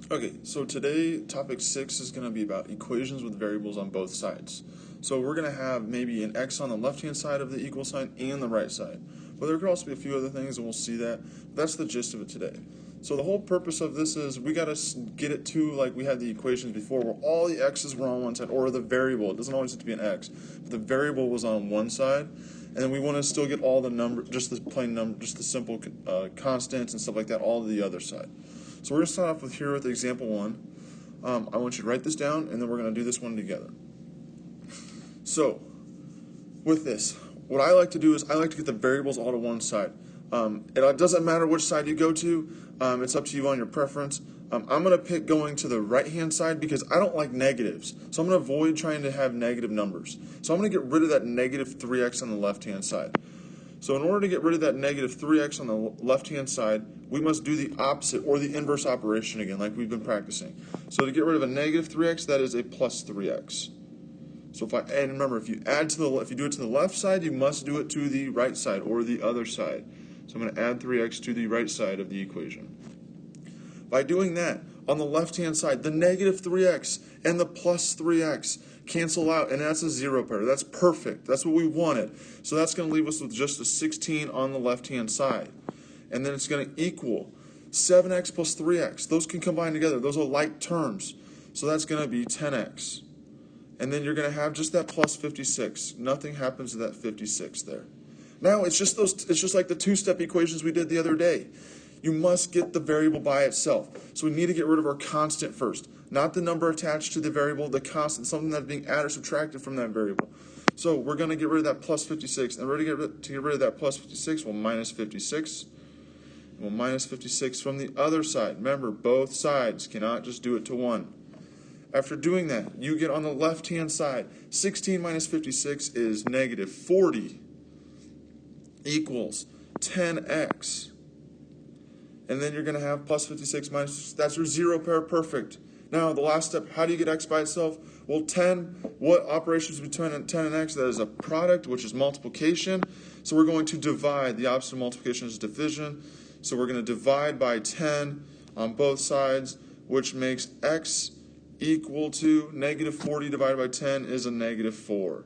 Okay, so today topic 6 is going to be about equations with variables on both sides. So we're going to have maybe an x on the left-hand side of the equal sign and the right side. But there could also be a few other things, and we'll see that. That's the gist of it today. So the whole purpose of this is we got to get it to like we had the equations before, where all the x's were on one side, or the variable. It doesn't always have to be an x, but the variable was on one side, and then we want to still get all the number, just the plain number, just the simple constants and stuff like that, all to the other side. So we're going to start off with here with example 1. I want you to write this down, and then we're going to do this one together. So, with this, what I like to do is I like to get the variables all to one side. It doesn't matter which side you go to. It's up to you on your preference. I'm going to pick going to the right-hand side because I don't like negatives. So I'm going to avoid trying to have negative numbers. So I'm going to get rid of that negative 3x on the left-hand side. So in order to get rid of that negative 3x on the left-hand side, we must do the opposite, or the inverse operation again, like we've been practicing. So to get rid of a negative 3x, that is a plus 3x. So and remember, if you do it to the left side, you must do it to the right side, or the other side. So I'm going to add 3x to the right side of the equation. By doing that, on the left-hand side, the negative 3x and the plus 3x cancel out, and that's a zero pair. That's perfect. That's what we wanted. So that's going to leave us with just a 16 on the left-hand side. And then it's going to equal 7x plus 3x. Those can combine together. Those are like terms. So that's going to be 10x. And then you're going to have just that plus 56. Nothing happens to that 56 there. Now it's just like the two-step equations we did the other day. You must get the variable by itself. So we need to get rid of our constant first. Not the number attached to the variable, the constant, something that's being added or subtracted from that variable. So we're going to get rid of that plus 56. And to get rid of that plus 56, we'll minus 56. And we'll minus 56 from the other side. Remember, both sides cannot just do it to one. After doing that, you get on the left-hand side, 16 minus 56 is negative 40 equals 10x. And then you're going to have plus 56 minus, that's your zero pair, perfect. Now, the last step, how do you get x by itself? Well, 10, what operations between 10 and x? That is a product, which is multiplication. So we're going to divide. The opposite of multiplication is division. So we're going to divide by 10 on both sides, which makes x equal to negative 40 divided by 10 is a negative 4.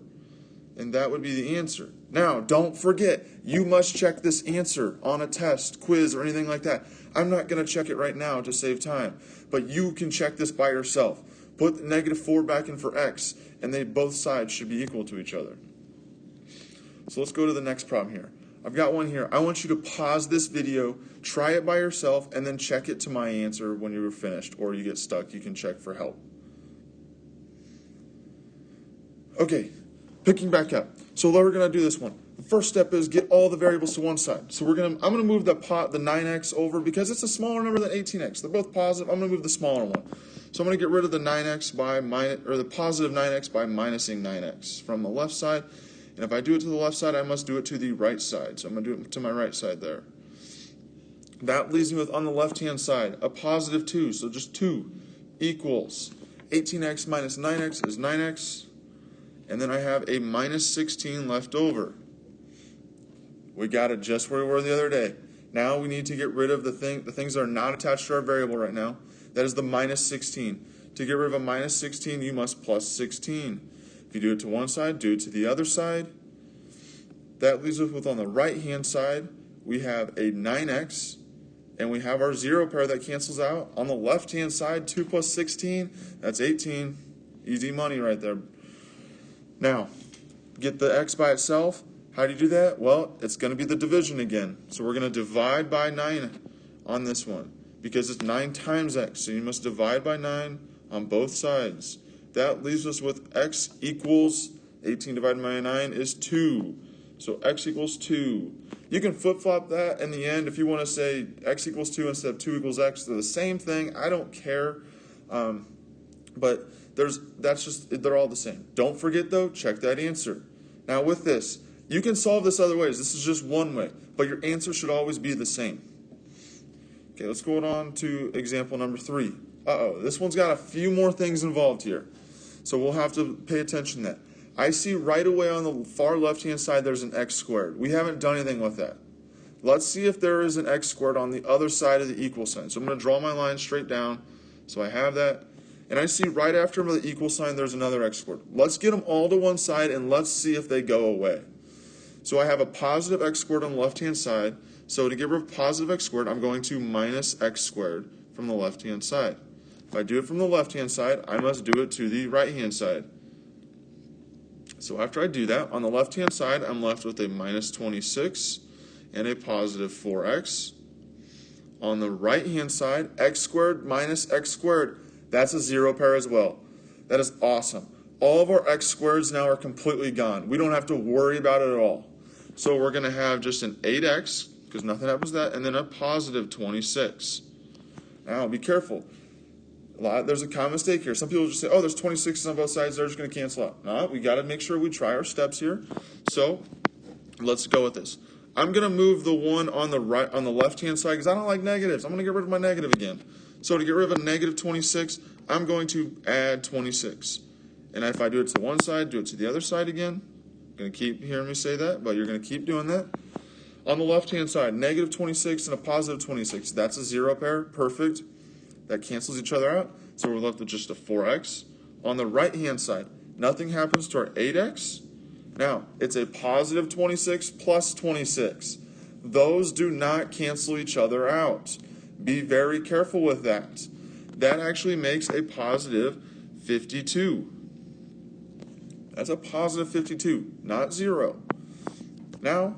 And that would be the answer. Now, don't forget, you must check this answer on a test, quiz, or anything like that. I'm not going to check it right now to save time, but you can check this by yourself. Put negative 4 back in for x, and both sides should be equal to each other. So let's go to the next problem here. I've got one here. I want you to pause this video, try it by yourself, and then check it to my answer when you're finished, or you get stuck, you can check for help. Okay, picking back up. So we're going to do this one. The first step is get all the variables to one side. So I'm going to move the 9x over because it's a smaller number than 18x. They're both positive. I'm going to move the smaller one. So I'm going to get rid of the 9x the positive 9x by minusing 9x from the left side. And if I do it to the left side, I must do it to the right side. So I'm going to do it to my right side there. That leaves me with, on the left-hand side, a positive 2. So just 2 equals 18x minus 9x is 9x. And then I have a minus 16 left over. We got it just where we were the other day. Now we need to get rid of the things that are not attached to our variable right now. That is the minus 16. To get rid of a minus 16, you must plus 16. If you do it to one side, do it to the other side. That leaves us with, on the right-hand side, we have a 9x, and we have our zero pair that cancels out. On the left-hand side, 2 plus 16, that's 18. Easy money right there. Now, get the x by itself. How do you do that? Well, it's going to be the division again. So we're going to divide by 9 on this one because it's 9 times x. So you must divide by 9 on both sides. That leaves us with x equals 18 divided by 9 is 2. So x equals 2. You can flip-flop that in the end if you want to say x equals 2 instead of 2 equals x. They're the same thing. I don't care. But they're all the same. Don't forget, though, check that answer. Now, with this, you can solve this other ways. This is just one way. But your answer should always be the same. Okay, let's go on to example number 3. This one's got a few more things involved here. So we'll have to pay attention to that. I see right away on the far left-hand side there's an x squared. We haven't done anything with that. Let's see if there is an x squared on the other side of the equal sign. So I'm going to draw my line straight down. So I have that. And I see right after the equal sign, there's another x squared. Let's get them all to one side and let's see if they go away. So I have a positive x squared on the left-hand side. So to get rid of positive x squared, I'm going to minus x squared from the left-hand side. If I do it from the left-hand side, I must do it to the right-hand side. So after I do that, on the left-hand side, I'm left with a minus 26 and a positive 4x. On the right-hand side, x squared minus x squared. That's a zero pair as well. That is awesome. All of our x squareds now are completely gone. We don't have to worry about it at all. So we're going to have just an 8x, because nothing happens to that, and then a positive 26. Now, be careful. There's a common mistake here. Some people just say, oh, there's 26s on both sides. They're just going to cancel out. No, we got to make sure we try our steps here. So let's go with this. I'm going to move the one on the right, on the left-hand side, because I don't like negatives. I'm going to get rid of my negative again. So to get rid of a negative 26, I'm going to add 26. And if I do it to one side, do it to the other side again. You're going to keep hearing me say that, but you're going to keep doing that. On the left-hand side, negative 26 and a positive 26. That's a zero pair. Perfect. That cancels each other out. So we're left with just a 4x. On the right-hand side, nothing happens to our 8x. Now, it's a positive 26 plus 26. Those do not cancel each other out. Be very careful with that. That actually makes a positive 52. That's a positive 52, not 0. Now,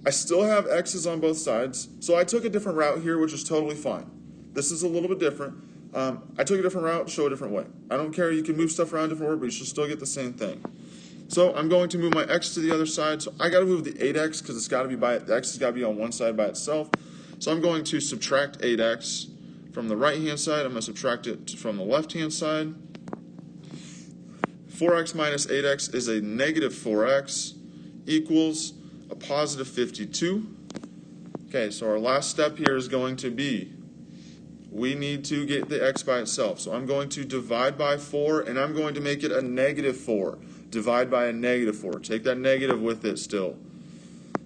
I still have x's on both sides, so I took a different route here, which is totally fine. This is a little bit different. I took a different route to show a different way. I don't care, you can move stuff around different ways, but you should still get the same thing. So I'm going to move my x to the other side. So I got to move the 8x because the x has got to be on one side by itself. So I'm going to subtract 8x from the right-hand side. I'm going to subtract it from the left-hand side. 4x minus 8x is a negative 4x equals a positive 52. Okay, so our last step here is going to be, we need to get the x by itself. So I'm going to divide by 4, and I'm going to make it a negative 4. Divide by a negative 4. Take that negative with it still.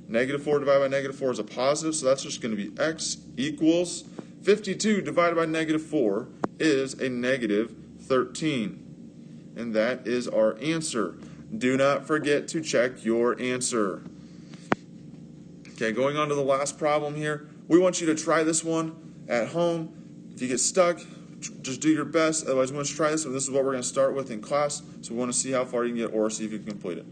Negative 4 divided by negative 4 is a positive, so that's just going to be x equals 52 divided by negative 4 is a negative 13. And that is our answer. Do not forget to check your answer. Okay, going on to the last problem here. We want you to try this one at home. If you get stuck, just do your best. Otherwise, we want to try this. So this is what we're going to start with in class. So we want to see how far you can get or see if you can complete it.